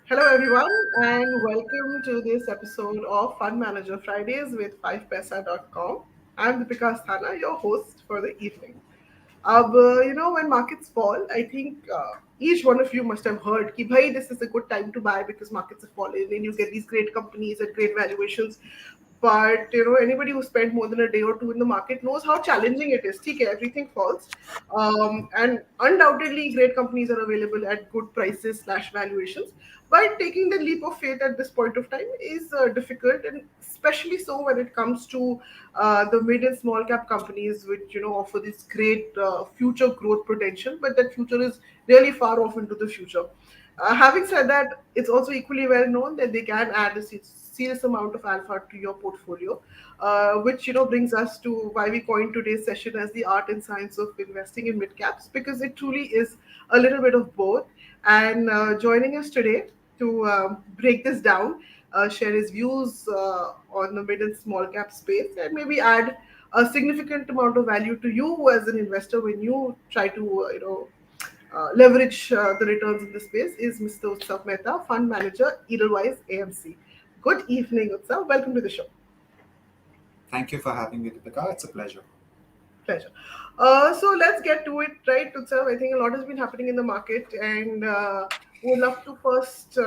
Hello, everyone, and welcome to this episode of Fund Manager Fridays with 5paisa.com. I'm Deepika Asthana, your host for the evening. When markets fall, I think each one of you must have heard कि भाई this is a good time to buy because markets have fallen and you get these great companies at great valuations. But anybody who spent more than a day or two in the market knows how challenging it is. ठीक है, everything falls, and undoubtedly great companies are available at good prices slash valuations. But taking the leap of faith at this point of time is difficult, and especially so when it comes to the mid and small cap companies, which offer this great future growth potential, but that future is really far off into the future. Having said that, it's also equally well known that they can add a serious amount of alpha to your portfolio, which brings us to why we coined today's session as the art and science of investing in mid caps, because it truly is a little bit of both. And joining us today to break this down, share his views on the mid and small cap space, and maybe add a significant amount of value to you as an investor when you try to, leverage the returns in the space, is Mr. Utsav Mehta, Fund Manager, Edelweiss AMC. Good evening, Utsav. Welcome to the show. Thank you for having me, Deepika. It's a pleasure. Pleasure. So let's get to it, right, Utsav? I think a lot has been happening in the market, and would love to first,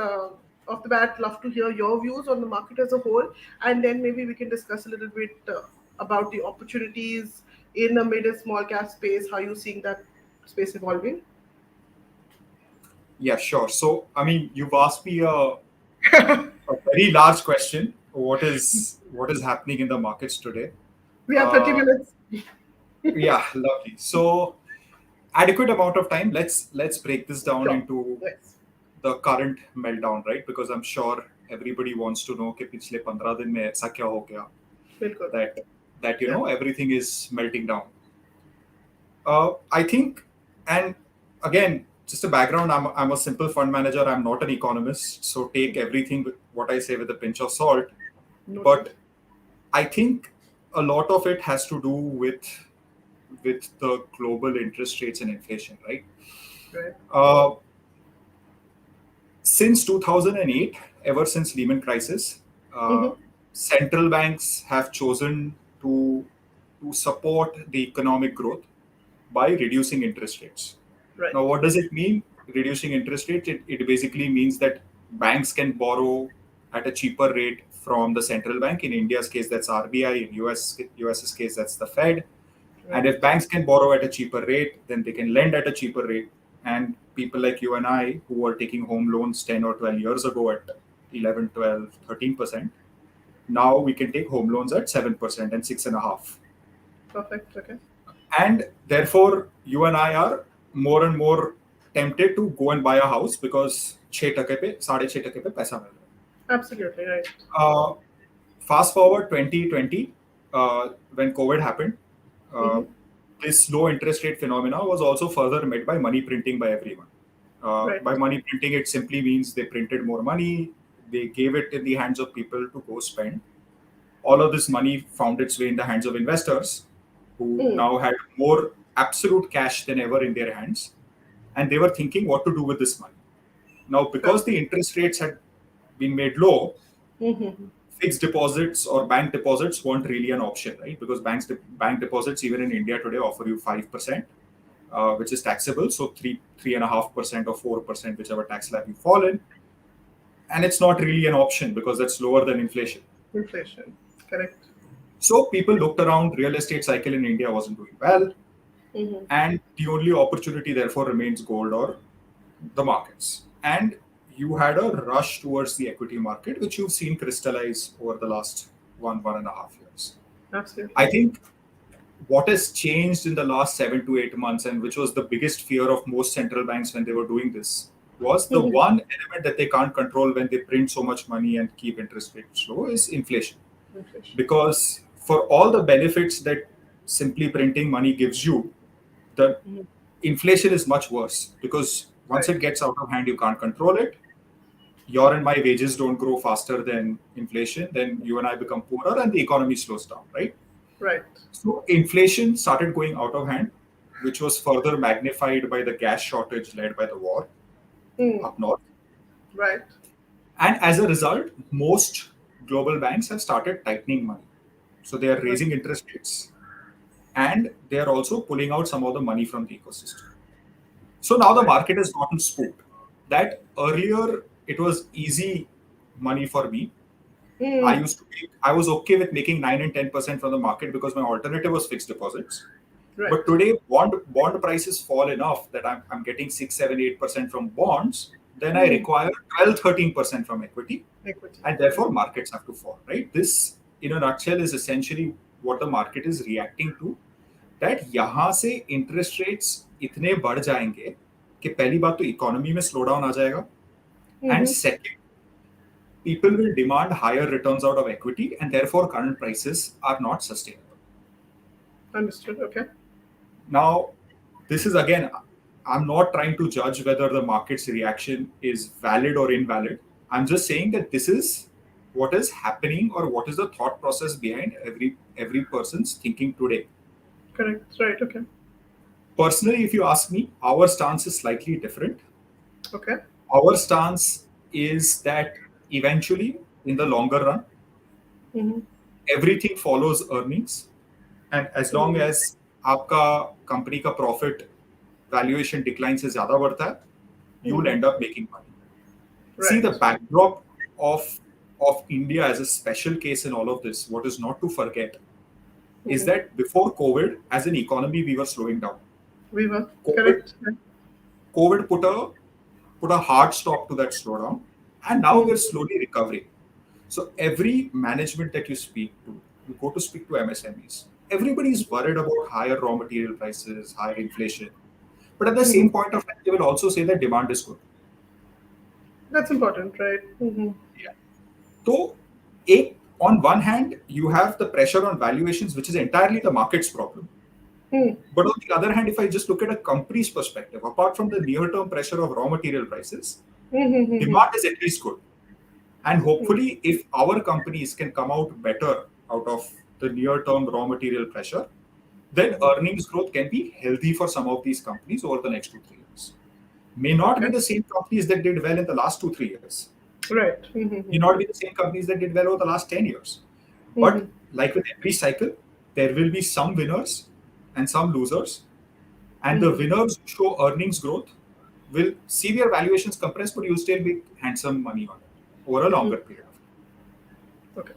off the bat, love to hear your views on the market as a whole, and then maybe we can discuss a little bit about the opportunities in the mid and small cap space. How you seeing that space evolving? Yeah, sure. So, you've asked me a very large question. What is happening in the markets today? We have 30 Uh, minutes. yeah, lovely. So, adequate amount of time. Let's break this down Sure. into Yes. the current meltdown, right? Because I'm sure everybody wants to know कि पिछले 15 दिन में ऐसा क्या हो गया Bilkul. that Yeah. everything is melting down. I think, and again, just a background, I'm a simple fund manager. I'm not an economist. So take everything, with what I say with a pinch of salt. Noted. But I think a lot of it has to do with the global interest rates and inflation, right? Right. Uh, since 2008, ever since Lehman crisis, uh, Mm-hmm. central banks have chosen to support the economic growth by reducing interest rates. Right. Now, what does it mean? Reducing interest rate? It basically means that banks can borrow at a cheaper rate from the central bank. In India's case, that's RBI. In US's case, that's the Fed. And Right. if banks can borrow at a cheaper rate, then they can lend at a cheaper rate. And people like you and I, who were taking home loans 10 or 12 years ago at 11, 12, 13%, now we can take home loans at 7% and 6.5%. Perfect. Okay. And therefore, you and I are more and more tempted to go and buy a house because 6% पे 6.5% पे पैसा मिल Absolutely right. रहा है. Fast forward 2020, when COVID happened, uh, Mm-hmm. this low interest rate phenomena was also further met by money printing by everyone. Right. By money printing, it simply means they printed more money, they gave it in the hands of people to go spend. All of this money found its way in the hands of investors who Mm. now had more absolute cash than ever in their hands. And they were thinking what to do with this money. Now, because Correct. the interest rates had been made low, Mm-hmm. fixed deposits or bank deposits weren't really an option, right? Because bank deposits, even in India today, offer you 5%, which is taxable. So 3.5% or 4%, whichever tax slab you fall in. And it's not really an option because that's lower than inflation. Inflation. Correct. So people looked around, real estate cycle in India wasn't doing well. Mm-hmm. And the only opportunity therefore remains gold or the markets. And you had a rush towards the equity market, which you've seen crystallize over the last 1.5 years. Absolutely. I think what has changed in the last 7 to 8 months, and which was the biggest fear of most central banks when they were doing this, was the Mm-hmm. one element that they can't control when they print so much money and keep interest rates low is inflation. Inflation. Because for all the benefits that simply printing money gives you, the Mm-hmm. inflation is much worse because once Right. it gets out of hand, you can't control it. Your and my wages don't grow faster than inflation, then you and I become poorer and the economy slows down, right? Right. So inflation started going out of hand, which was further magnified by the gas shortage led by the war Mm. up north. Right. And as a result, most global banks have started tightening money. So they are Right. raising interest rates and they are also pulling out some of the money from the ecosystem. So now the Right. market has gotten spooked. That earlier it was easy money for me. Mm. I was okay with making 9 and 10% from the market because my alternative was fixed deposits. Right. But today, bond prices fall enough that I'm getting 6, 7, 8% from bonds. Then I Mm. require 12, 13% from equity, Equity. and Right. therefore markets have to fall. Right? This, in a nutshell, is essentially what the market is reacting to. That यहाँ से interest rates इतने बढ़ जाएंगे कि पहली बात तो economy में स्लो डाउन आ जाएगा and Mm-hmm. Second people will demand higher returns out of equity and therefore current prices are not sustainable. Understood. Okay. Now, this is again, I'm not trying to judge whether the market's reaction is valid or invalid. I'm just saying that this is what is happening or what is the thought process behind every person's thinking today. Correct. Right. Okay. Personally, if you ask me, our stance is slightly different. Okay. Our stance is that eventually, in the longer run, Mm-hmm. everything follows earnings. And as long Mm. as आपका company का profit valuation decline से ज्यादा बढ़ता है, you will Mm. end up making money. See, the Right. backdrop of India as a special case in all of this, what is not to forget, is Mm-hmm. that before COVID, as an economy, we were slowing down. We were COVID, correct. Right. COVID put a hard stop to that slowdown, and now Mm. we're slowly recovering. So every management that you speak to, you go to speak to MSMEs, everybody is worried about higher raw material prices, higher inflation. But at the Mm-hmm. same point of time, they will also say that demand is good. That's important, right? Mm-hmm. Yeah. So, on one hand, you have the pressure on valuations, which is entirely the market's problem. Mm. But on the other hand, if I just look at a company's perspective, apart from the near-term pressure of raw material prices, Mm-hmm. demand is at least good. And hopefully, if our companies can come out better out of the near-term raw material pressure, then Mm-hmm. earnings growth can be healthy for some of these companies over the next 2, 3 years. May not be Okay. the same companies that did well in the last 2, 3 years. Right. May Mm-hmm. not be the same companies that did well over the last 10 years. Mm-hmm. But like with every cycle, there will be some winners and some losers. And the Mm-hmm. winners who show earnings growth will see their valuations compress, but you'll still make handsome money on it over a longer period of time. Okay.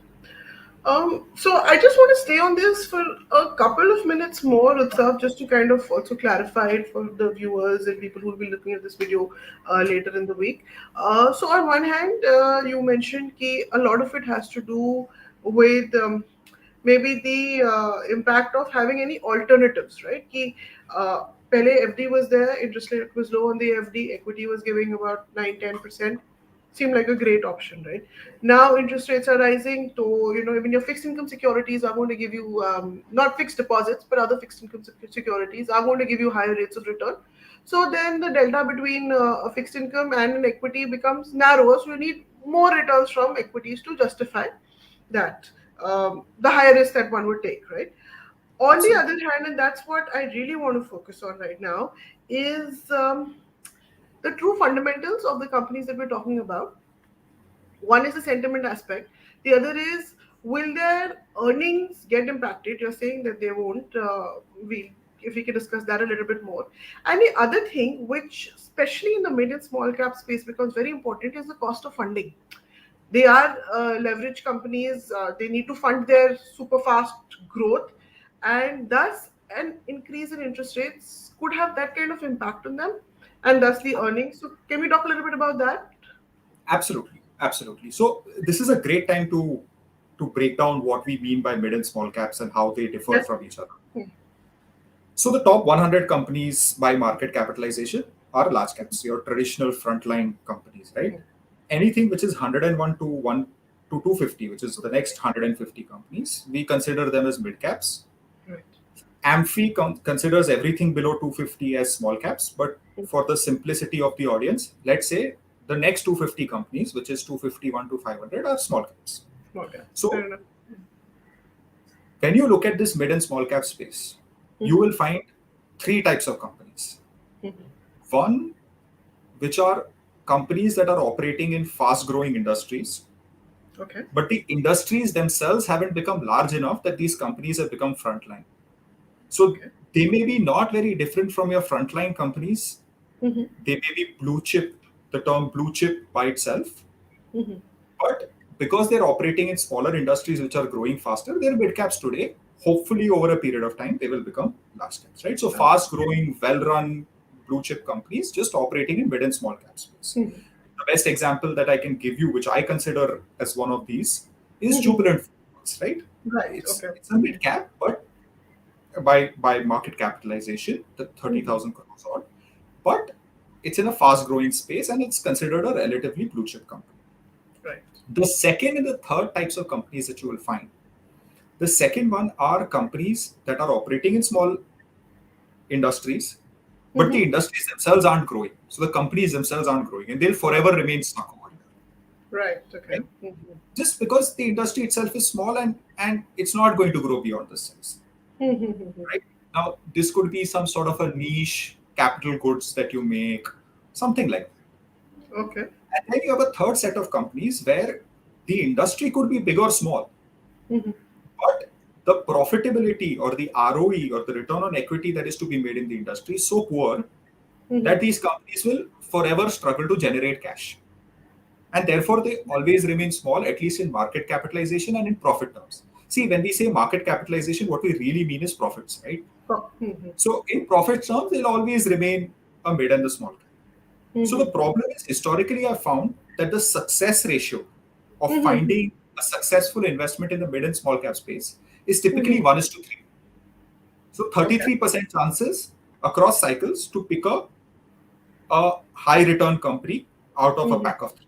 So I just want to stay on this for a couple of minutes more, Utsav, just to kind of also clarify it for the viewers and people who will be looking at this video later in the week. So on one hand, you mentioned that a lot of it has to do with maybe the impact of having any alternatives, right? Pehle FD was there, interest rate was low on the FD, equity was giving about 9-10%. Seemed like a great option, right? Now interest rates are rising, so even your fixed income securities are going to give you not fixed deposits, but other fixed income securities are going to give you higher rates of return. So then the delta between a fixed income and an equity becomes narrower. So you need more returns from equities to justify that the higher risk that one would take, right? On the Absolutely. other hand, and that's what I really want to focus on right now, is the true fundamentals of the companies that we're talking about. One is the sentiment aspect. The other is, will their earnings get impacted? You're saying that they won't. If we can discuss that a little bit more. And the other thing, which especially in the mid and small cap space becomes very important, is the cost of funding. They are leverage companies. They need to fund their super fast growth, and thus an increase in interest rates could have that kind of impact on them, and thus the earnings. So, can we talk a little bit about that? Absolutely. Absolutely. So this is a great time to break down what we mean by mid and small caps and how they differ Yes. from each other. So the top 100 companies by market capitalization are large caps, your traditional frontline companies, right? Anything which is 101 to 250, which is the next 150 companies, we consider them as mid caps. Right. Amphi considers everything below 250 as small caps, but for the simplicity of the audience, let's say the next 250 companies, which is 251 to 500, are small caps. Small cap. Fair So enough. when you look at this mid and small cap space, you Mhm. will find three types of companies. Mhm. One, which are companies that are operating in fast growing industries, Okay. but the industries themselves haven't become large enough that these companies have become frontline. So Okay. they may be not very different from your frontline companies. Mm-hmm. They may be blue chip, the term blue chip by itself, Mm-hmm. but because they're operating in smaller industries which are growing faster, they're mid caps today. Hopefully, over a period of time, they will become large caps, right? So, fast growing, well run blue chip companies just operating in mid and small cap space. Mm-hmm. The best example that I can give you, which I consider as one of these, is Mm-hmm. Jubilant Foods, right? Right. It's Okay. it's a mid cap, but by market capitalization, the Mm-hmm. 30,000 crores odd, but it's in a fast growing space and it's considered a relatively blue chip company. Right. The second and the third types of companies that you will find. The second one are companies that are operating in small industries, but the Mm-hmm. industries themselves aren't growing. So the companies themselves aren't growing and they'll forever remain stuck over here. Right. Okay. Right? Mm-hmm. Just because the industry itself is small and it's not going to grow beyond this size. Mm-hmm. Right? Now, this could be some sort of a niche capital goods that you make, something like that. Okay. And then you have a third set of companies where the industry could be big or small, Mm-hmm. but the profitability or the ROE or the return on equity that is to be made in the industry is so poor Mm-hmm. that these companies will forever struggle to generate cash. And therefore, they always remain small, at least in market capitalization and in profit terms. See, when we say market capitalization, what we really mean is profits, right? Oh. Mm-hmm. So, in profit terms, they'll always remain a mid and the small cap. So, the Mm-hmm. problem is historically, I've found that the success ratio of Mm-hmm. finding a successful investment in the mid and small cap space is typically Mm-hmm. 1 is to 3. So Okay. 33% chances across cycles to pick a high return company out of a Mm-hmm. pack of three.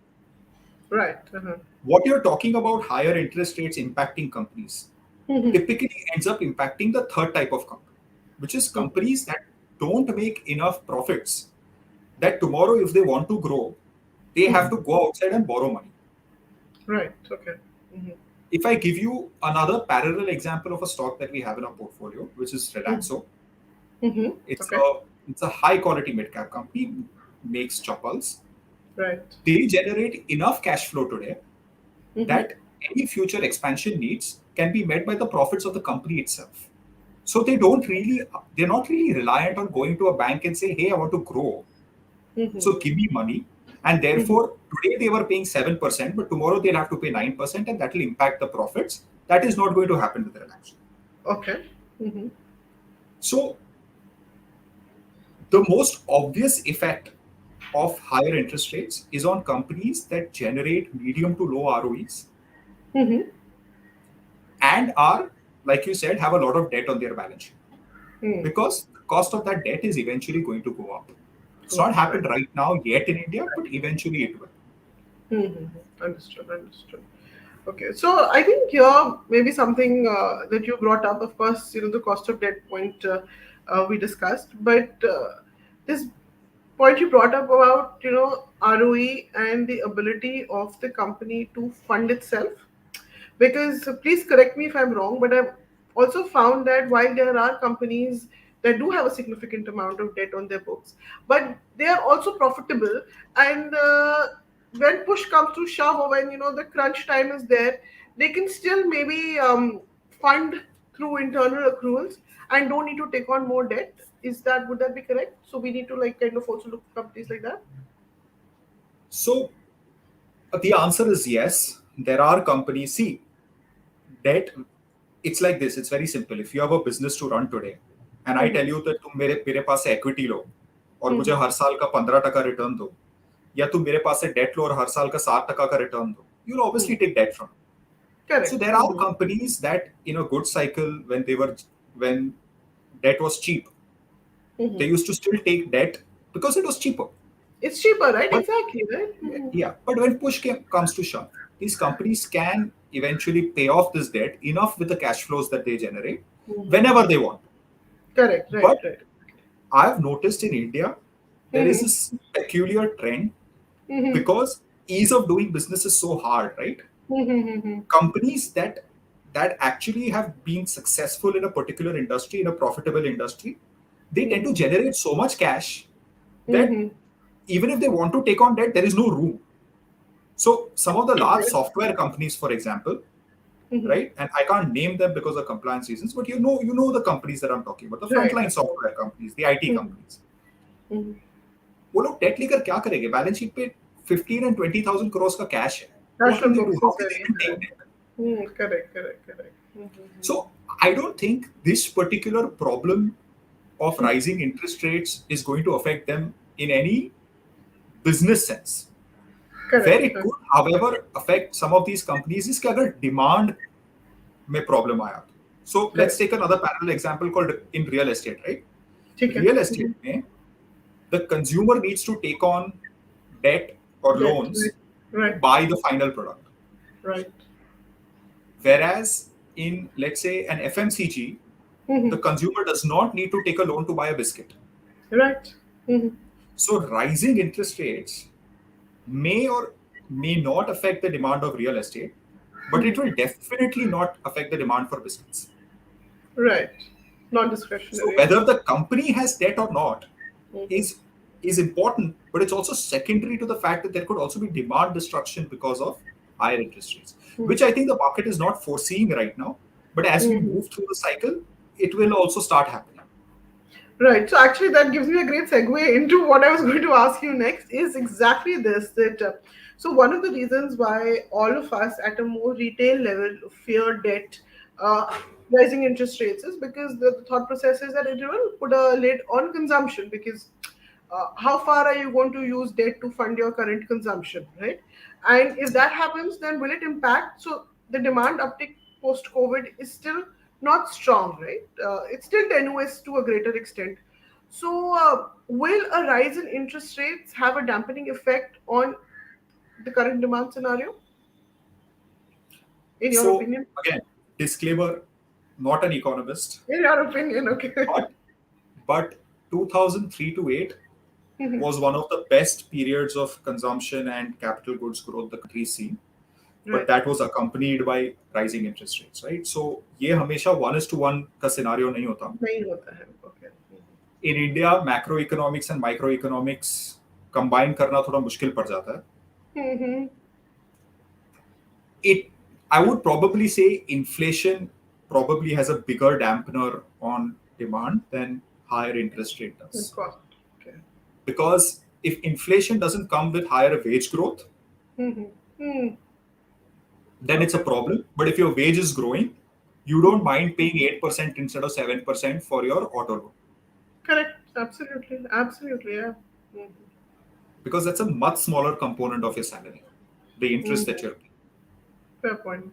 Right. Uh-huh. What you're talking about, higher interest rates impacting companies, Mm-hmm. typically ends up impacting the third type of company, which is Mm-hmm. companies that don't make enough profits that tomorrow, if they want to grow, they have Mm-hmm. to go outside and borrow money. Right. Okay. Mm-hmm. If I give you another parallel example of a stock that we have in our portfolio, which is Mm-hmm. Relaxo, Mm-hmm. it's Okay. a high quality mid cap company, makes chappals. Right. They generate enough cash flow today Mm-hmm. that any future expansion needs can be met by the profits of the company itself. So they're not really reliant on going to a bank and say, hey, I want to grow, Mm-hmm. so give me money. And Mm-hmm. therefore, today they were paying 7%, but tomorrow they'll have to pay 9%, and that will impact the profits. That is not going to happen with Relaxo. Okay. Mm-hmm. So the most obvious effect of higher interest rates is on companies that generate medium to low ROEs Mm-hmm. and are, like you said, have a lot of debt on their balance sheet. Mm. Because the cost of that debt is eventually going to go up. It's Go not up. Right. happened right now yet in India, but eventually it will. Mm-hmm. Understood. Understood. Okay, so I think here maybe something that you brought up, of course, the cost of debt point we discussed, but this point you brought up about ROE and the ability of the company to fund itself, because please correct me if I'm wrong, but I've also found that while there are companies that do have a significant amount of debt on their books, but they are also profitable, and when push comes to shove, or when the crunch time is there, they can still maybe fund through internal accruals and don't need to take on more debt. Would that be correct? So we need to like kind of also look for companies like that. So the answer is yes. There are companies. See, debt. It's like this. It's very simple. If you have a business to run today, and I tell Mm-hmm. you that तुम मेरे पास से equity लो और मुझे Mm-hmm. हर साल का 15% return दो, या तुम मेरे पास से डेट लो और हर साल का 7% का रिटर्न दो, you'll obviously Mm. take debt from. So Correct. there are Mm-hmm. companies that in a good cycle when debt was cheap, they Mm-hmm. used to still take debt because it was cheaper. It's cheaper, right? But Exactly, right? Mm-hmm. yeah, but when comes to shove, these companies can eventually pay off this debt enough with the cash flows that they generate Mm-hmm. whenever they want. Correct, right, But right. I've noticed in India there is Mm-hmm. this peculiar trend Mm-hmm. because ease of doing business is so hard, right? Mm-hmm. Companies that actually have been successful in a particular industry, in a profitable industry, they tend to Mm-hmm. generate so much cash that Mm-hmm. even if they want to take on debt, there is no room. So some of the large Okay. software companies, for example, Mhm. right, and I can't name them because of compliance reasons, but you know the companies that I'm talking about, the Right. frontline software companies, the IT Mhm. companies. Mhm. वो लोग date लेकर क्या करेंगे? Balance sheet पे 15 and 20,000 crores का cash है. Cash What will on they do? books How is will they very even high. take debt? Correct, correct, correct. Mhm. So I don't think this particular problem of rising interest rates is going to affect them in any business sense. Where Correct. it could, however, affect some of these companies is कि अगर demand में problem आया. So let's Correct. take another parallel example called in real estate, right? ठीक है. Real estate में the consumer needs to take on debt or Debt. Right. loans to Right. buy the final product. Right. Whereas in, let's say, an FMCG, the Mhm. consumer does not need to take a loan to buy a biscuit. Right. Mhm. So rising interest rates may or may not affect the demand of real estate, but it will definitely not affect the demand for biscuits. Right. Not So discretionary. whether the company has debt or not Mhm. is is important, but it's also secondary to the fact that there could also be demand destruction because of higher interest rates, which I think the market is not foreseeing right now. But as we Mhm. move through the cycle, it will also start happening. Right. So actually, that gives me a great segue into what I was going to ask you next. Is exactly this that. So one of the reasons why all of us at a more retail level fear debt, rising interest rates, is because the thought process is that it will put a lid on consumption. Because how far are you going to use debt to fund your current consumption, right? And if that happens, then will it impact? So the demand uptick post COVID is still not strong, right? It's still tenuous to a greater extent. So, will a rise in interest rates have a dampening effect on the current demand scenario, in your So opinion? again, disclaimer: not an economist, In your opinion, okay. but but 2003 to 8 was one of the best periods of consumption and capital goods growth the country's seen. But Right. that was accompanied by rising interest rates, right? So ये हमेशा 1:1 का scenario नहीं होता. नहीं होता है. Okay. In India, macroeconomics and microeconomics combine करना थोड़ा मुश्किल पड़ जाता है. Mm-hmm. It, I would probably say inflation probably has a bigger dampener on demand than higher interest rate Of does. course. Okay. Because if inflation doesn't come with higher wage growth, Mm-hmm. then it's a Okay. problem. But if your wage is growing, you don't mind paying 8% instead of 7% for your auto loan, Correct. Absolutely. Absolutely. Yeah. Mm-hmm. because that's a much smaller component of your salary, the interest that Mm-hmm. you're paying, Fair point.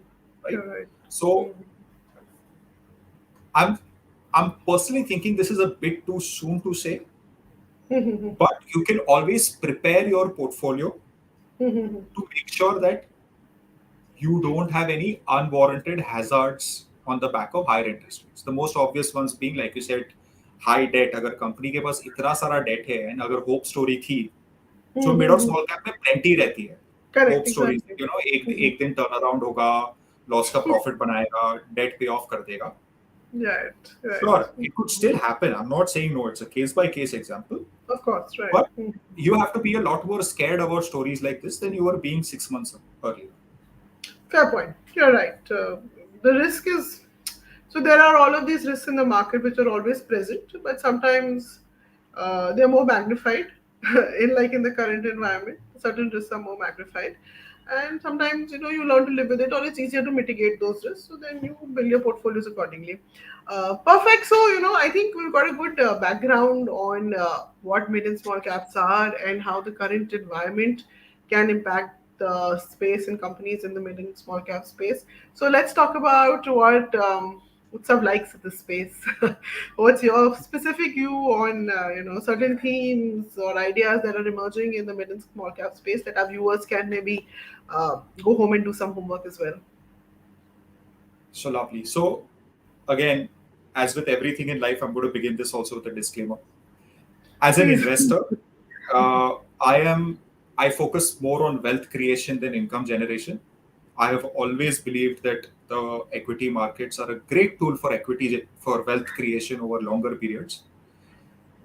right? You're right. So Mm-hmm. I'm I'm personally thinking this is a bit too soon to say, Mm-hmm. but you can always prepare your portfolio Mm-hmm. to make sure that you don't have any unwarranted hazards on the back of higher interest rates. The most obvious ones being, like you said, high debt. अगर company के पास इतना सारा date है and अगर hope story थी, जो mid और Mm-hmm. Small cap में प्लेंटी रहती है, Correct. Hope stories, Exactly. एक Mm-hmm. एक दिन टर्न अराउंड होगा, लॉस का प्रॉफिट बनाएगा, डेट पे ऑफ कर देगा. Right. Right. Sure, it could still happen. I'm not saying no, it's a case by case example, Of course. Right. but you have to be a lot more scared about stories like this than you were being 6 months earlier. Fair point. You're right. The risk is so there are all of these risks in the market which are always present, but sometimes they're more magnified in the current environment. Certain risks are more magnified, and sometimes you learn to live with it, or it's easier to mitigate those risks. So then you build your portfolios accordingly. Perfect. So I think we've got a good background on what mid and small caps are and how the current environment can impact the space and companies in the mid and small cap space. So let's talk about what Utsav likes in this space. What's your specific view on certain themes or ideas that are emerging in the mid and small cap space that our viewers can maybe go home and do some homework as well? So lovely. So again, as with everything in life, I'm going to begin this also with a disclaimer. As an Please. investor, uh, I am I focus more on wealth creation than income generation. I have always believed that the equity markets are a great tool for equity for wealth creation over longer periods.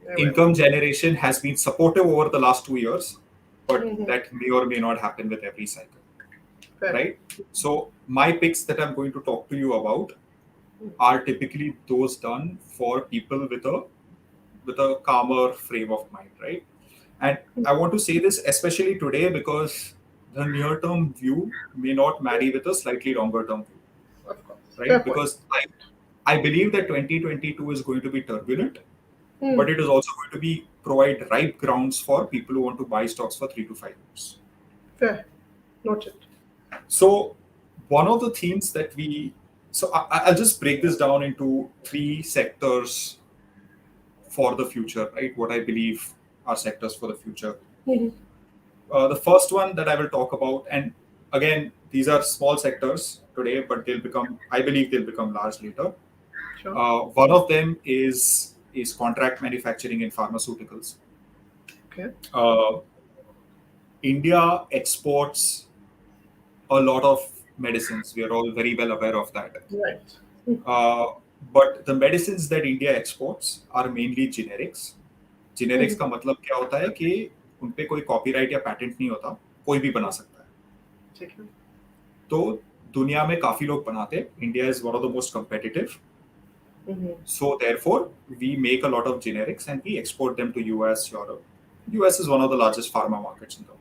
Amen. income generation has been supportive over the last 2 years, but Mm-hmm. that may or may not happen with every cycle, Fair. right? So my picks that I'm going to talk to you about are typically those done for people with a calmer frame of mind, right? And I want to say this especially today because the near-term view may not marry with a slightly longer-term view, Of course. Fair right? point. Because I believe that 2022 is going to be turbulent, Hmm. but it is also going to be provide ripe grounds for people who want to buy stocks for 3 to 5 years. Fair. Noted. So one of the themes that I'll just break this down into three sectors for the future, right? What I believe are sectors for the future. Mm-hmm. The first one that I will talk about, and again, these are small sectors today, but I believe they'll become large later. Sure. One of them is contract manufacturing in pharmaceuticals. Okay. Uh, India exports a lot of medicines. We are all very well aware of that. Right. Uh, but the medicines that India exports are mainly generics. Generics Mm-hmm. का मतलब क्या होता है कि उन पे कोई copyright या पैटेंट नहीं होता, कोई भी बना सकता है. ठीक है. तो दुनिया में काफी लोग बनाते हैं. India is one of the most competitive. Mm-hmm. So therefore, we make a lot of generics and we export them to US, Europe. US is one of the largest pharma markets in the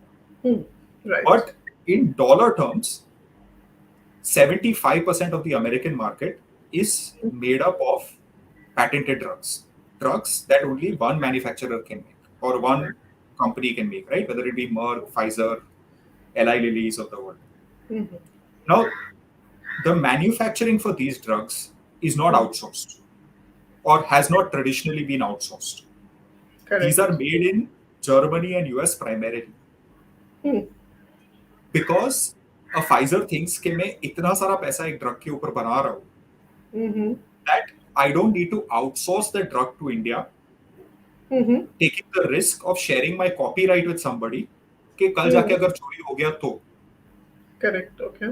world. Right. But in dollar terms, 75% of the American market is made up of patented drugs. Drugs that only one manufacturer can make or one company can make, right? Whether it be Merck, Pfizer, Eli Lilly's of the world. Mm-hmm. Now, the manufacturing for these drugs is not outsourced or has not traditionally been outsourced. These are Correct. made in Germany and US primarily. Hmm. Because a Pfizer thinks कि मैं इतना सारा पैसा एक drug के ऊपर बना रहा हूँ Mm-hmm. that I don't need to outsource the drug to India, Mm-hmm. taking the risk of sharing my copyright with somebody कि कल जाके Mm-hmm. अगर चोरी हो गया तो. Correct. Okay.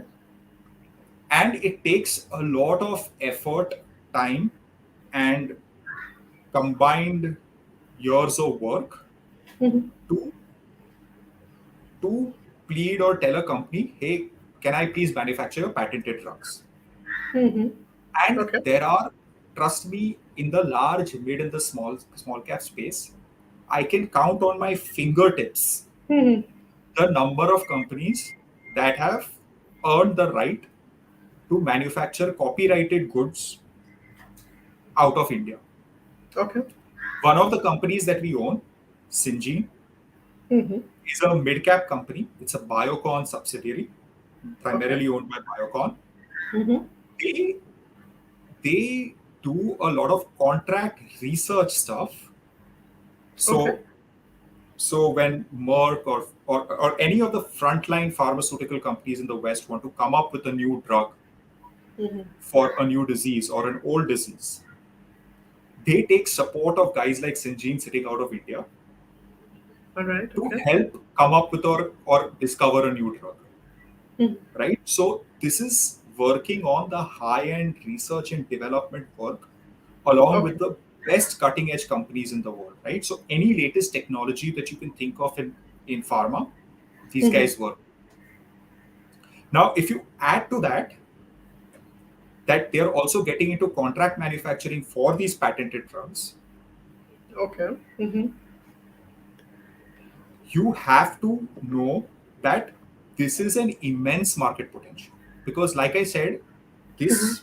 And it takes a lot of effort, time, and combined years of work Mm-hmm. to to plead or tell a company, hey, can I please manufacture your patented drugs? Mm-hmm. And Okay. there are, trust me, in the large, mid, and the small cap space, I can count on my fingertips Mm-hmm. the number of companies that have earned the right to manufacture copyrighted goods out of India. Okay. One of the companies that we own, Syngene, Mm-hmm. is a mid-cap company. It's a Biocon subsidiary, Okay. primarily owned by Biocon. Mm-hmm. They they do a lot of contract research stuff. Okay. So when Merck or any of the frontline pharmaceutical companies in the West want to come up with a new drug Mm-hmm. for a new disease or an old disease, they take support of guys like Syngene sitting out of India All right. to Okay. help come up with or discover a new drug. Mm-hmm. Right? So this is working on the high-end research and development work along Okay. with the best cutting-edge companies in the world, right? So any latest technology that you can think of in pharma, these Mm-hmm. guys work. Now, if you add to that they're also getting into contract manufacturing for these patented drugs, Okay. Mm-hmm. you have to know that this is an immense market potential. Because like I said, this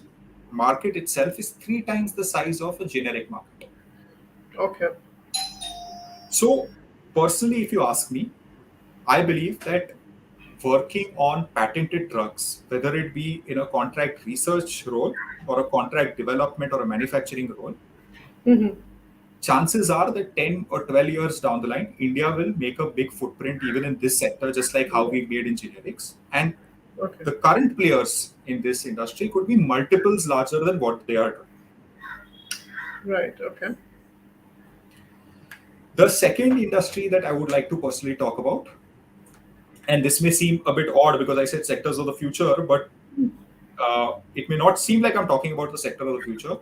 market itself is 3 times the size of a generic market. Okay. So, personally, if you ask me, I believe that working on patented drugs, whether it be in a contract research role or a contract development or a manufacturing role, Mm-hmm. chances are that 10 or 12 years down the line, India will make a big footprint even in this sector, just like how we made in generics. And Okay. the current players in this industry could be multiples larger than what they are doing. Right. Okay. The second industry that I would like to personally talk about, and this may seem a bit odd because I said sectors of the future, but it may not seem like I'm talking about the sector of the future,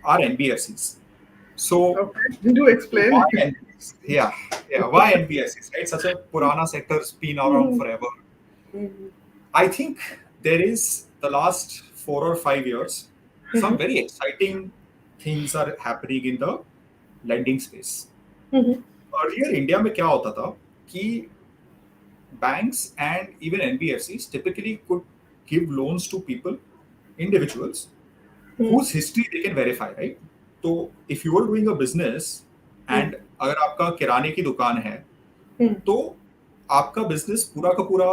are NBFCs. So Okay. Do explain. why NBFCs? Yeah. Why NBFCs? Right, such a Purana sector's been around Mhm. forever. Mhm. I think there is the last 4 or 5 years, some Mhm. very exciting things are happening in the lending space. Mhm. Earlier, India में क्या होता था कि banks and even NBFCs typically could give loans to people, individuals, Mhm. whose history they can verify, right? So if you are doing a business Mhm. and अगर आपका किराने की दुकान है Mhm. तो आपका बिजनेस पूरा का पूरा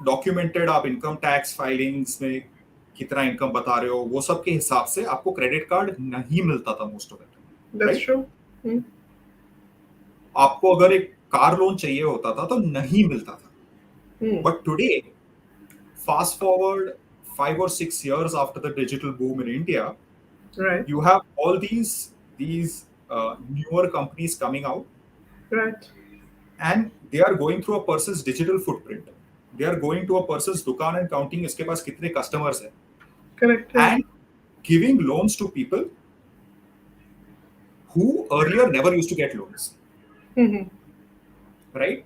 डॉक्यूमेंटेड, आप इनकम टैक्स फाइलिंग्स में कितना इनकम बता रहे हो वो सब के हिसाब से आपको क्रेडिट कार्ड नहीं मिलता था most of it, That's right? true. Mhm. आपको अगर एक कार लोन चाहिए होता था तो नहीं मिलता था. Mhm. But today, fast forward 5 or 6 years after the digital boom in India, Right. you have all these newer companies coming out, Right. and they are going through a person's digital footprint. They are going to a person's दुकान and counting इसके पास कितने customers हैं, Correct. Yeah. and giving loans to people who earlier never used to get loans, Mhm. right?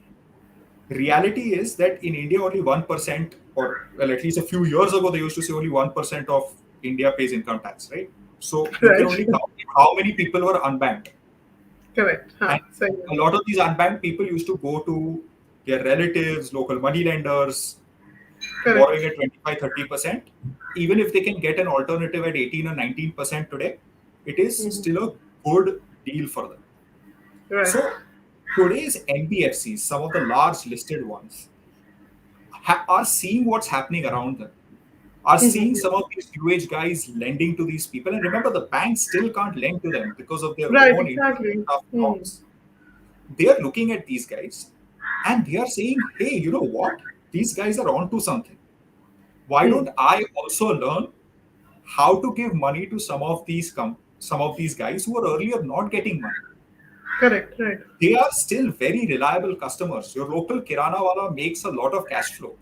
Reality is that in India only 1%, or well, at least a few years ago they used to say only 1% of India pays income tax, right? So you can Right. only count how many people were unbanked. Correct. Huh. And So, a lot of these unbanked people used to go to their relatives, local money lenders, borrowing correct. at 25-30%. Even if they can get an alternative at 18 or 19% today, it is Mhm. still a good deal for them. Right. So today's NBFCs, some of the large listed ones, are seeing what's happening around them, are seeing Mhm. some of these new age guys lending to these people. And remember, the banks still can't lend to them because of their Right. own Exactly. tough Mhm. norms. They are looking at these guys and they are saying, hey, you know what? These guys are onto something. Why Hmm. don't I also learn how to give money to some of these guys who are earlier not getting money? Correct. Right. They are still very reliable customers. Your local kirana wala makes a lot of cash flow.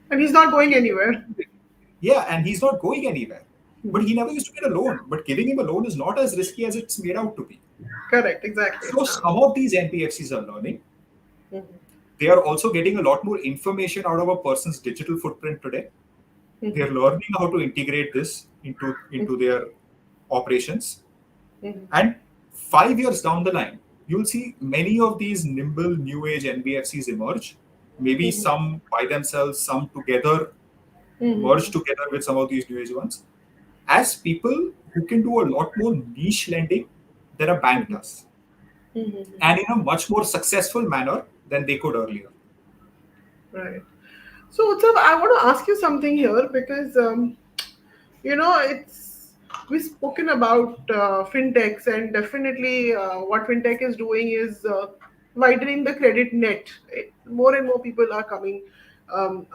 And he's not going anywhere. Yeah, and he's not going anywhere. But Mhm. he never used to get a loan. But giving him a loan is not as risky as it's made out to be. Correct. Exactly. So some of these NBFCs are learning. Mhm. They are also getting a lot more information out of a person's digital footprint today. They Mhm. are learning how to integrate this into their operations. Mhm. And 5 years down the line, you'll see many of these nimble new age NBFCs emerge. Maybe Mhm. some by themselves, some together, merge Mhm. together with some of these new age ones, as people who can do a lot more niche lending than a bank Mhm. does, Mhm. and in a much more successful manner than they could earlier. Right. So, Utsav, I want to ask you something here because it's we've spoken about fintechs, and definitely what fintech is doing is widening the credit net. More and more people are coming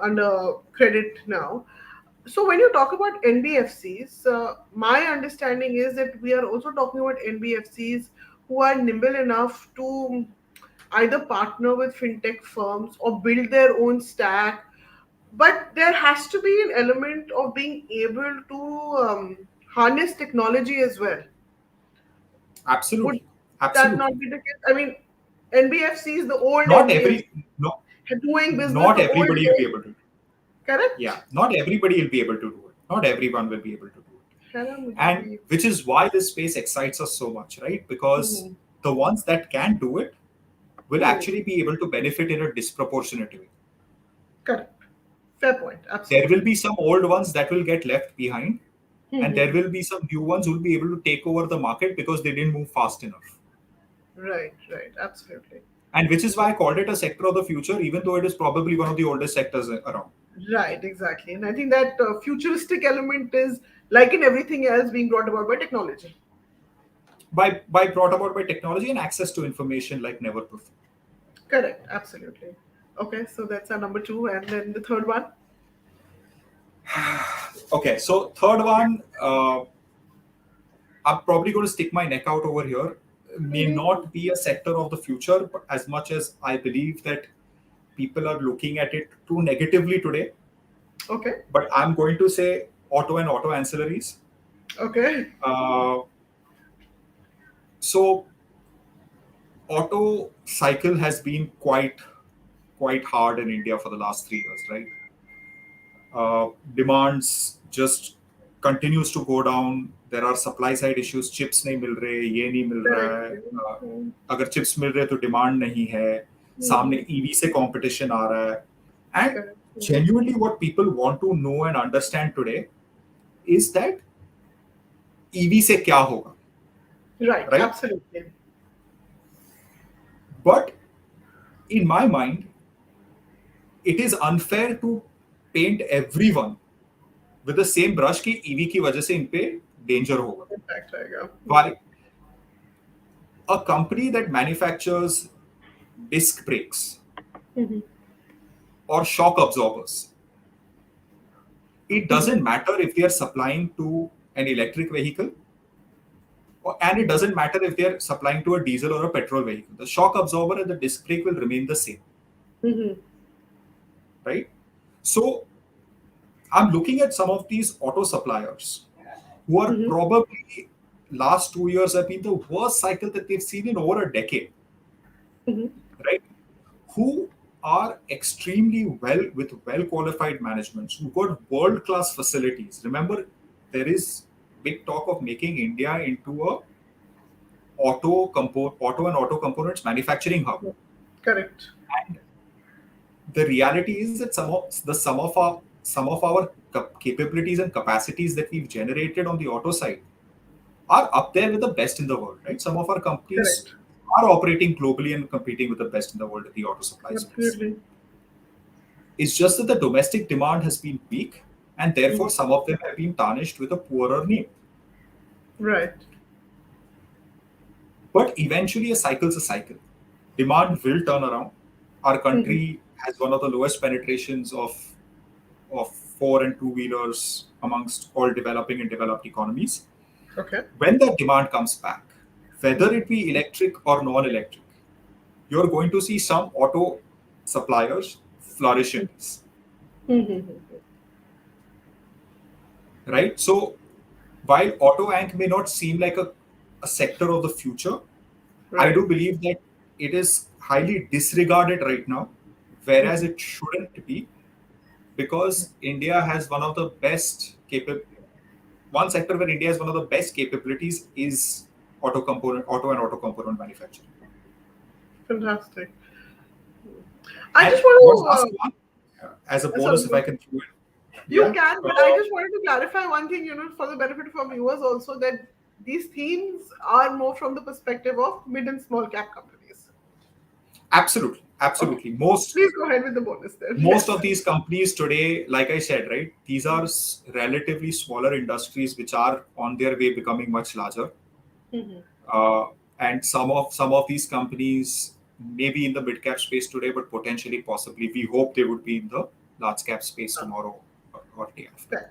under credit now. So when you talk about NBFCs, my understanding is that we are also talking about NBFCs who are nimble enough to either partner with fintech firms or build their own stack, but there has to be an element of being able to harness technology as well. Would Absolutely, that not absolutely. be the case? I mean, NBFCs, the old Not NBFC, every no, doing business not the old everybody will be way, able to. correct? Yeah, not everybody will be able to do it. Not everyone will be able to do it. है ना मुझे And भी which is why this space excites us so much, right? Because hmm, the ones that can do it will hmm, actually be able to benefit in a disproportionate way. correct. Fair point, There will absolutely. be some old ones that will get left behind, and there Mhm. will be some new ones who will be able to take over the market because they didn't move fast enough. Right, right, absolutely. And which is why I called it a sector of the future, even though it is probably one of the oldest sectors around. Right, exactly. And I think that futuristic element is, like in everything else, being brought about by technology. By brought about by technology and access to information like never before. Correct, absolutely. Okay, so that's our number two. And then the third one. Okay, so third one, I'm probably going to stick my neck out over here. May Mhm. not be a sector of the future, but as much as I believe that people are looking at it too negatively today, Okay, but I'm going to say auto and auto ancillaries. okay. Uh, So auto cycle has been quite hard in India for the last 3 years, right? Demands just continues to go down. There are supply side issues. Chips नहीं मिल रहे, ये नहीं मिल रहा Correct. है. अगर chips मिल रहे तो demand नहीं है. सामने ईवी से कंपटीशन आ रहा है. And Correct. genuinely, what people want to know and understand today is that EV से क्या होगा, Right. right? Absolutely. But in my mind, it is unfair to paint everyone with the same brush कि EV की वजह से इन पे danger होगा. Impact आएगा. Why? A company that manufactures disc brakes or shock absorbers, it doesn't matter if they are supplying to an electric vehicle, and it doesn't matter if they are supplying to a diesel or a petrol vehicle. The shock absorber and the disc brake will remain the same. Right? So I'm looking at some of these auto suppliers who are probably last 2 years have been the worst cycle that they've seen in over a decade. Right? Who are extremely well qualified managements, who got world class facilities. Remember, there is big talk of making India into a auto and auto components manufacturing hub. Correct. And the reality is that some of our capabilities and capacities that we've generated on the auto side are up there with the best in the world, right? Some of our companies Correct. are operating globally and competing with the best in the world in the auto supply space. Absolutely. It's just that the domestic demand has been weak, and therefore some of them have been tarnished with a poorer name. Right. But eventually, a cycle's a cycle. Demand will turn around. Our country has one of the lowest penetrations of four and two wheelers amongst all developing and developed economies. Okay. When that demand comes back, whether it be electric or non-electric, you're going to see some auto suppliers flourish in this. Right? So while auto ank may not seem like a sector of the future, Right. I do believe that it is highly disregarded right now, whereas it shouldn't be, because India has one of the best one sector where India has one of the best capabilities is auto and auto component manufacturing. Fantastic. I And just want last to. one, as a bonus, if I can throw in. You Yeah. can, but I just wanted to clarify one thing, for the benefit of our viewers also, that these themes are more from the perspective of mid and small cap companies. Absolutely. Okay. Most Please go ahead with the bonus there. most of these companies today, like I said, right, these are relatively smaller industries which are on their way becoming much larger. And some of these companies may be in the mid cap space today, but potentially, possibly, we hope they would be in the large cap space tomorrow or day after.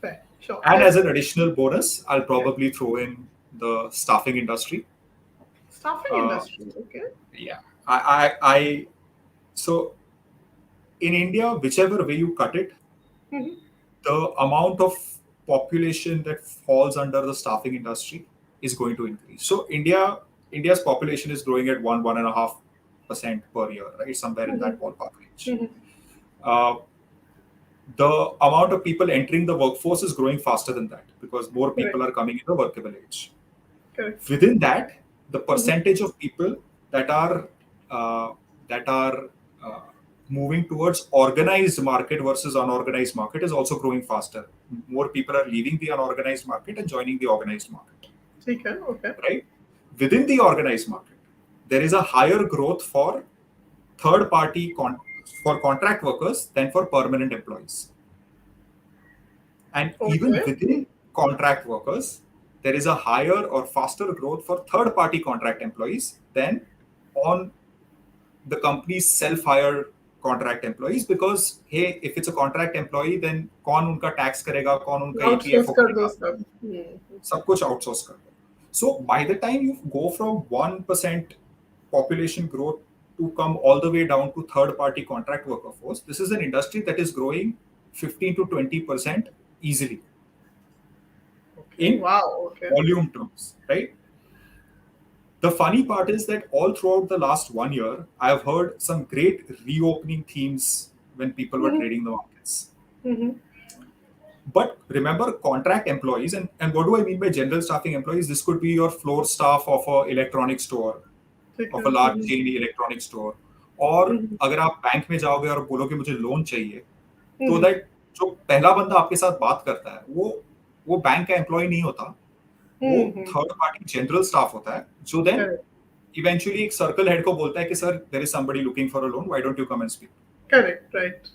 Fair. Sure. And as an additional bonus, I'll probably throw in the staffing industry. Staffing industry, okay. Yeah. I so in India, whichever way you cut it, the amount of population that falls under the staffing industry is going to increase. So India's population is growing at 1.5% per year, right? Somewhere in that ballpark range. The amount of people entering the workforce is growing faster than that because more people are coming in the workable age. Correct. Within that, the percentage of people that are moving towards organized market versus unorganized market is also growing faster. More people are leaving the unorganized market and joining the organized market. Okay. Right? Within the organized market, there is a higher growth for third-party for contract workers than for permanent employees. And even within contract workers, there is a higher or faster growth for third-party contract employees than on the company's self-hired contract employees, because hey, if it's a contract employee, then कौन उनका tax करेगा, कौन उनका EPFO करेगा, सब कुछ outsource कर दो. So by the time you go from 1% population growth to come all the way down to third-party contract worker force, this is an industry that is growing 15 to 20% easily. In volume terms, right? The funny part is that all throughout the last 1 year, I've heard some great reopening themes when people were Mm-hmm. trading the markets. Mm-hmm. But remember, contract employees, and what do I mean by general staffing employees? This could be your floor staff of a electronic store, of a large Mm-hmm. chain electronic store. और Mm-hmm. अगर आप bank में जाओगे और बोलोगे मुझे loan चाहिए, तो Mm-hmm. दैट जो पहला बंदा आपके साथ बात करता है वो बैंक का एम्प्लॉय नहीं होता, वो Mm-hmm. Third party general staff होता है, जो देन Correct. इवेंचुअली एक सर्कल हेड को बोलता है कि sir there is somebody looking for a loan, why don't you come and speak. Correct. Right.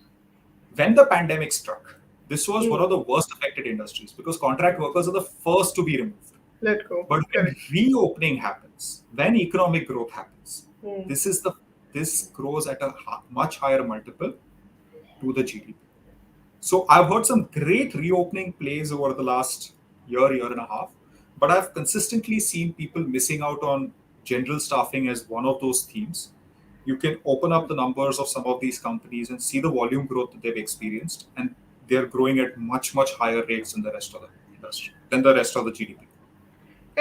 When the pandemic struck, this was one Mm. of the worst affected industries because contract workers are the first to be removed. Let go. But when Correct. reopening happens, when economic growth happens, Mm. this is the this grows at a much higher multiple to the GDP. So I've heard some great reopening plays over the last year and a half, but I've consistently seen people missing out on general staffing as one of those themes. You can open up the numbers of some of these companies and see the volume growth that they've experienced, and they're growing at much higher rates than the rest of the industry, than the rest of the GDP.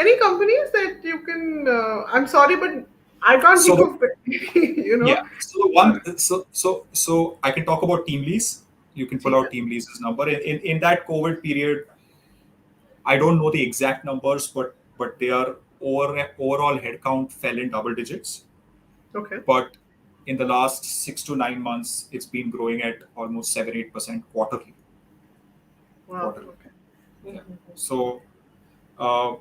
Any companies that you can? I'm sorry, but I can't So think the of it. You Yeah. know. So the one, so I can talk about team lease. You can pull ठीक out है. team lease's number. In that COVID period, I don't know the exact numbers, but they are overall headcount fell in double digits. Okay. But in the last 6 to 9 months, it's been growing at almost 7-8% quarterly. Wow. Quarterly. Okay. Yeah. Mm-hmm. So uh,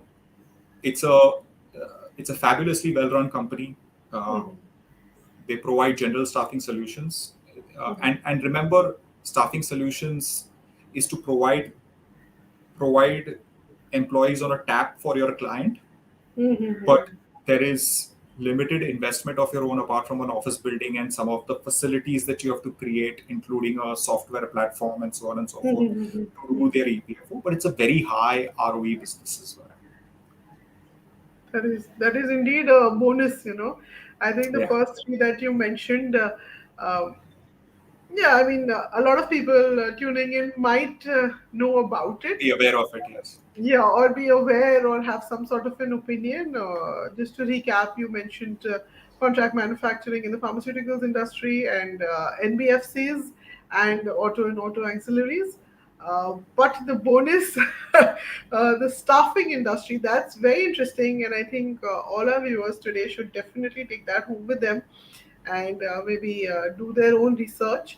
it's a fabulously well-run company. Uh, Mm-hmm. They provide general staffing solutions, Mm-hmm. and remember, staffing solutions is to provide employees on a tap for your client, but Mm-hmm. there is limited investment of your own apart from an office building and some of the facilities that you have to create, including a software platform and so on and so forth, to Mm-hmm. do their EPFO. But it's a very high ROE business as well. That is indeed a bonus. I think the Yeah, first three that you mentioned. Um, yeah, I mean, a lot of people tuning in might know about it. be aware of it. Yes. Yeah, or be aware or have some sort of an opinion. Just to recap, you mentioned contract manufacturing in the pharmaceuticals industry and NBFCs and auto and auto ancillaries. But the bonus, the staffing industry, that's very interesting. And I think all our viewers today should definitely take that home with them and maybe do their own research.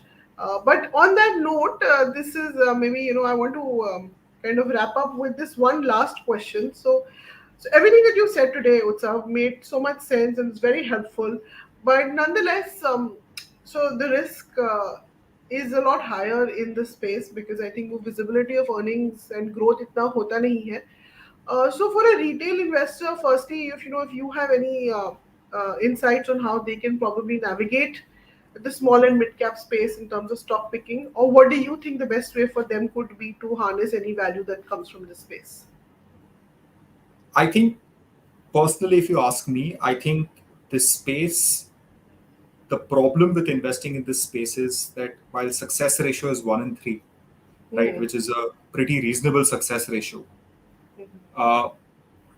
But on that note, this is maybe, I want to kind of wrap up with this one last question. So everything that you said today, Utsav, made so much sense and it's very helpful. But nonetheless, so the risk is a lot higher in this space because I think the visibility of earnings and growth itna hota nahi hai. So for a retail investor, firstly, if you have any insights on how they can probably navigate the small and mid cap space in terms of stock picking, or what do you think the best way for them could be to harness any value that comes from this space? I think personally, if you ask me, I think this space, the problem with investing in this space is that while success ratio is 1 in 3, right, Hmm. which is a pretty reasonable success ratio, Mhm. uh,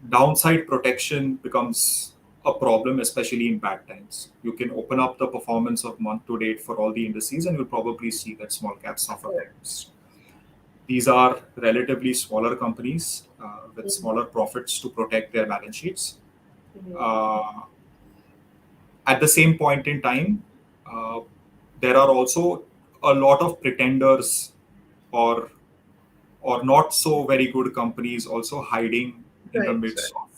downside protection becomes a problem, especially in bad times. You can open up the performance of month to date for all the indices, and you'll probably see that small caps suffer the Correct. most. These are relatively smaller companies with Mhm. smaller profits to protect their balance sheets. Mhm. Uh, at the same point in time, uh, there are also a lot of pretenders or not so very good companies also hiding in the Right, right. midst of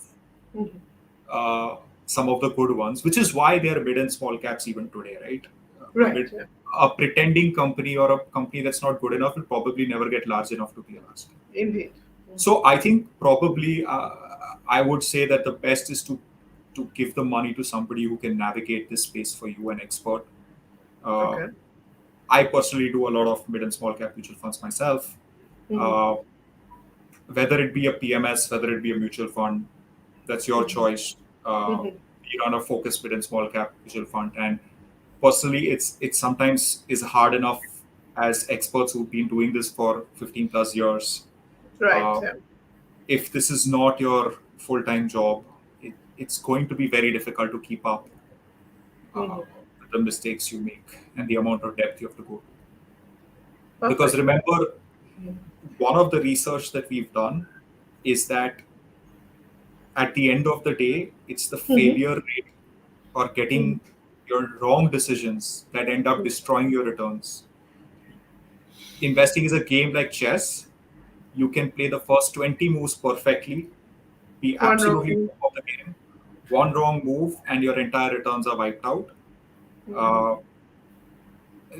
Mhm. some of the good ones, which is why they are mid and small caps even today, right? Right, yeah. A pretending company or a company that's not good enough will probably never get large enough to be a large cap. Indeed. So I think probably I would say that the best is to give the money to somebody who can navigate this space for you, an expert. Uh, Okay. I personally do a lot of mid and small cap mutual funds myself. Mhm. Uh, Whether it be a PMS, whether it be a mutual fund, that's your Mhm. choice. Mhm. We run a focused mid and small cap mutual fund, and personally, it sometimes is hard enough as experts who've been doing this for 15 plus years. Right, Uh, yeah. if this is not your full time job, it's going to be very difficult to keep up uh, Mhm. with the mistakes you make and the amount of depth you have to go. Because Perfect. remember, one of the research that we've done is that at the end of the day, it's the Mhm. failure rate or Mhm. getting your wrong decisions that end up destroying your returns. Investing is a game like chess. You can play the first 20 moves perfectly, be One wrong absolutely move. top of the game. One wrong move, and your entire returns are wiped out. Mhm. Uh,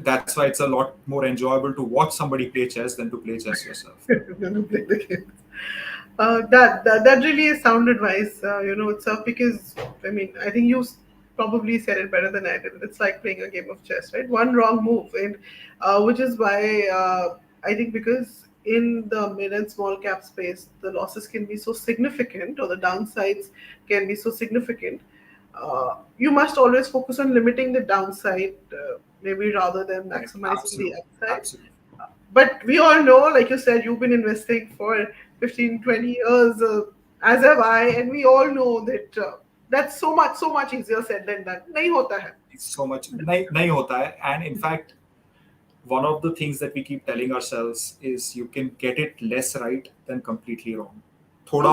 that's why it's a lot more enjoyable to watch somebody play chess than to play chess yourself. When you play the games. That really is sound advice, itself, because I mean, I think probably said it better than I did. It's like playing a game of chess, right? One wrong move, and which is why I think, because in the mid and small cap space, the losses can be so significant, or the downsides can be so significant. You must always focus on limiting the downside, maybe rather than Right. maximizing the Absolutely. upside. Absolutely. But we all know, like you said, you've been investing for 15, 20 years, as have I, and we all know that that's so much easier said than done. Nahi hota hai. It's so much nahi hota hai. And in fact, one of the things that we keep telling ourselves is you can get it less right than completely wrong. थोड़ा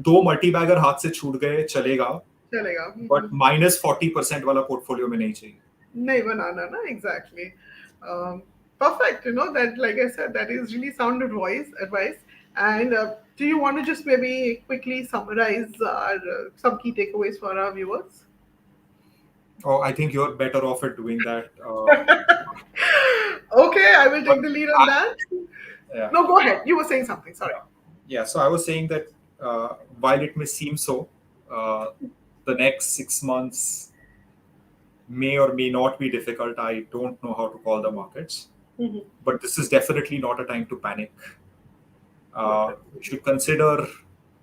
दो multi bagger हाथ से छूट गए चलेगा, Chalega. But -40% वाला portfolio में नहीं चाहिए. Nahi banana, na, exactly. Um, Perfect. That, like I said, that is really sound advice. And do you want to just maybe quickly summarize some key takeaways for our viewers? Oh, I think you're better off at doing that. Okay, I will But take the lead on that. yeah, No, go ahead. You were saying something. Sorry. yeah, yeah. So I was saying that while it may seem so, uh, the next 6 months may or may not be difficult. I don't know how to call the markets, Mhm. but this is definitely not a time to panic. Perfect. You should consider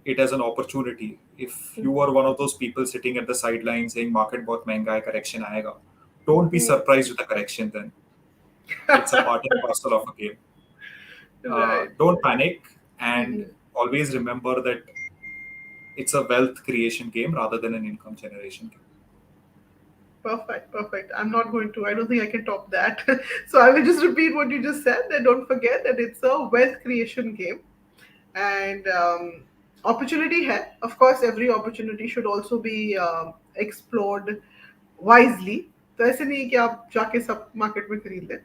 it as an opportunity. If you are one of those people sitting at the sidelines saying market बहुत महंगा है, correction आएगा, don't be surprised with the correction then. It's a part and parcel of a game. Right. Don't panic, and Mhm. always remember that it's a wealth creation game rather than an income generation game. Perfect. Perfect. I'm not going to. I don't think I can top that. So I will just repeat what you just said. That don't forget that it's a wealth creation game, and opportunity है. Of course, every opportunity should also be explored wisely. तो ऐसे नहीं कि आप जाके सब market में खरीद लें.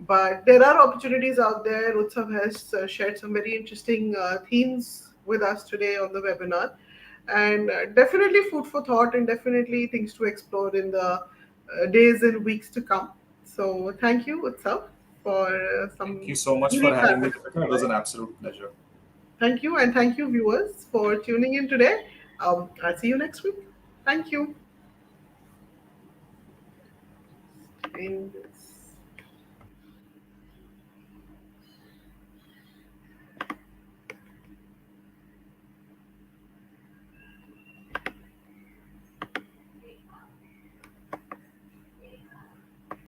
But there are opportunities out there. Utsav has shared some very interesting themes with us today on the webinar, and definitely food for thought, and definitely things to explore in the days and weeks to come. So thank you, Utsav, for Thank you some so much for unique having me, perspective. Deepika. It was an absolute pleasure. Thank you, and thank you, viewers, for tuning in today. I'll see you next week. Thank you. In this.